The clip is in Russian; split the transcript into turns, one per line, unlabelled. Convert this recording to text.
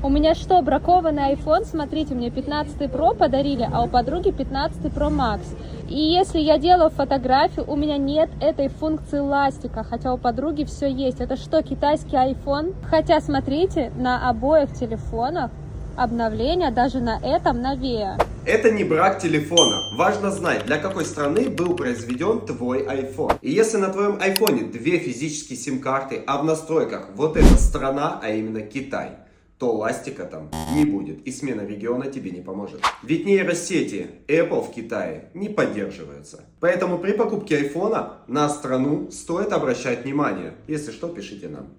У меня что, бракованный iPhone? Смотрите, мне 15 Pro подарили, а у подруги 15 Pro Max. И если я делаю фотографию, у меня нет этой функции ластика, хотя у подруги все есть. Это что, китайский iPhone? Хотя, смотрите, на обоих телефонах обновления, даже на этом новее.
Это не брак телефона. Важно знать, для какой страны был произведен твой iPhone. И если на твоем iPhone две физические сим-карты, а в настройках вот эта страна, а именно Китай, то ластика там не будет, и смена региона тебе не поможет. Ведь нейросети Apple в Китае не поддерживаются. Поэтому при покупке айфона на страну стоит обращать внимание. Если что, пишите нам.